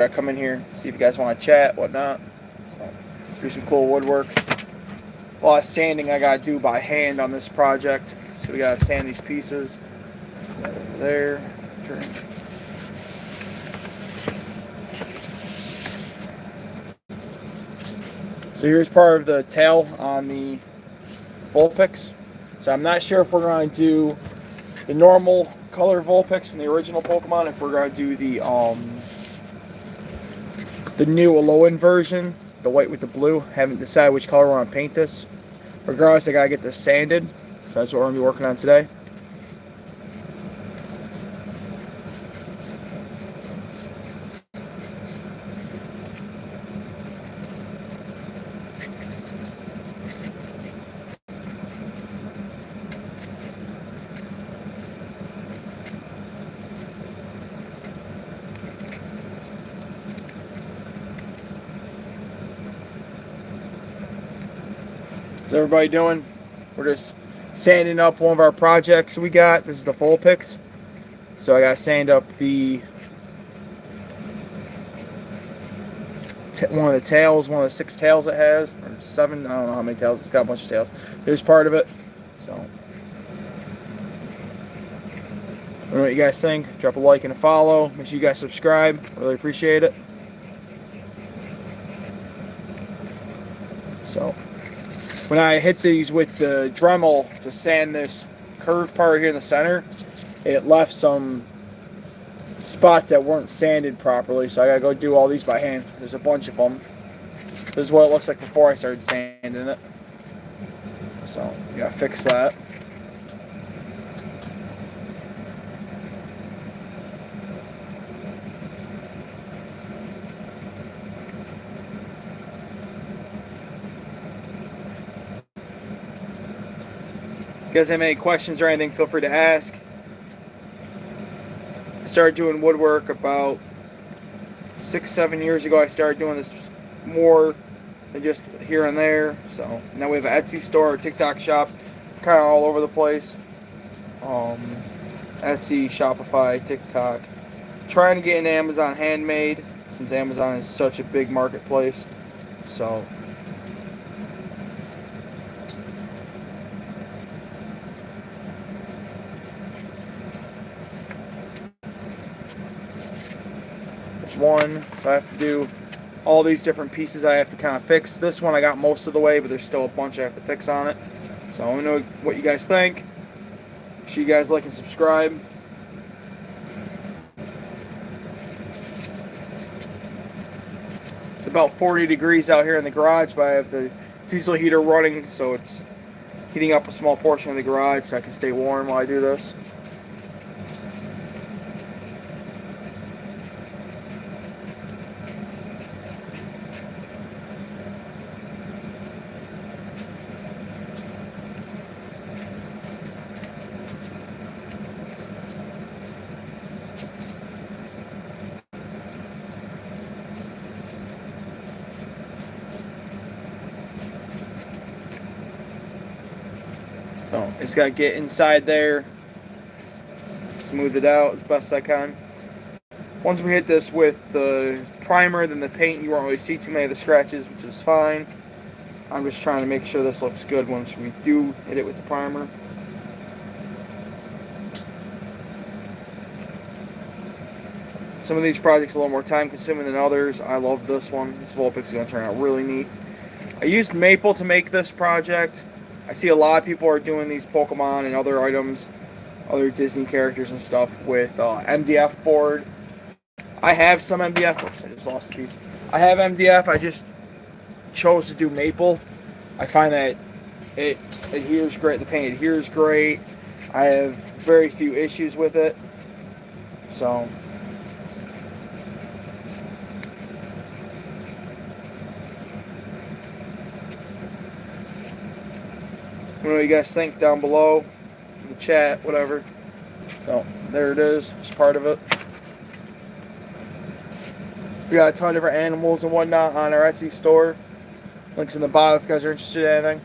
I come in here, see if you guys want to chat, whatnot. So, do some cool woodwork. A lot of sanding I gotta do by hand on this project. So we gotta sand these pieces. That over there. Drink. So here's part of the tail on the Vulpix. So I'm not sure if we're going to do the normal color Vulpix from the original Pokemon, if we're going to do the new Alolan version, the white with the blue. Haven't decided which color I want to paint this. Regardless, I got to get this sanded. So that's what we're going to be working on today. How's everybody doing? We're just sanding up one of our projects we got. This is the Vulpix. So I got to sand up one of the tails, one of the 6 tails it has, or 7, I don't know how many tails, it's got a bunch of tails. Here's part of it. So, I don't know what you guys think. Drop a like and a follow. Make sure you guys subscribe. Really appreciate it. So, when I hit these with the Dremel to sand this curved part here in the center, it left some spots that weren't sanded properly, so I gotta go do all these by hand. There's a bunch of them. This is what it looks like before I started sanding it. So, you gotta fix that. If you guys have any questions or anything, feel free to ask. I started doing woodwork about 6-7 years ago. I started doing this more than just here and there. So now we have an Etsy store, a TikTok shop, kind of all over the place. Etsy, Shopify, TikTok. Trying to get into Amazon Handmade, since Amazon is such a big marketplace. So one, so I have to do all these different pieces I have to kind of fix. This one I got most of the way, but there's still a bunch I have to fix on it. So I want to know what you guys think. Make sure you guys like and subscribe. It's about 40 degrees out here in the garage, but I have the diesel heater running, so it's heating up a small portion of the garage so I can stay warm while I do this. So I just gotta get inside there, smooth it out as best I can. Once we hit this with the primer, then the paint, you won't really see too many of the scratches, which is fine. I'm just trying to make sure this looks good once we do hit it with the primer. Some of these projects are a little more time consuming than others. I love this one. This Vulpix is going to turn out really neat. I used maple to make this project. I see a lot of people are doing these Pokemon and other items, other Disney characters and stuff with MDF board. I have some MDF. Oops, I just lost a piece. I have MDF. I just chose to do maple. I find that it adheres great. The paint adheres great. I have very few issues with it. So let me know what you guys think down below in the chat, whatever. So there it is. It's part of it. We got a ton of different animals and whatnot on our Etsy store. Links in the bottom if you guys are interested in anything.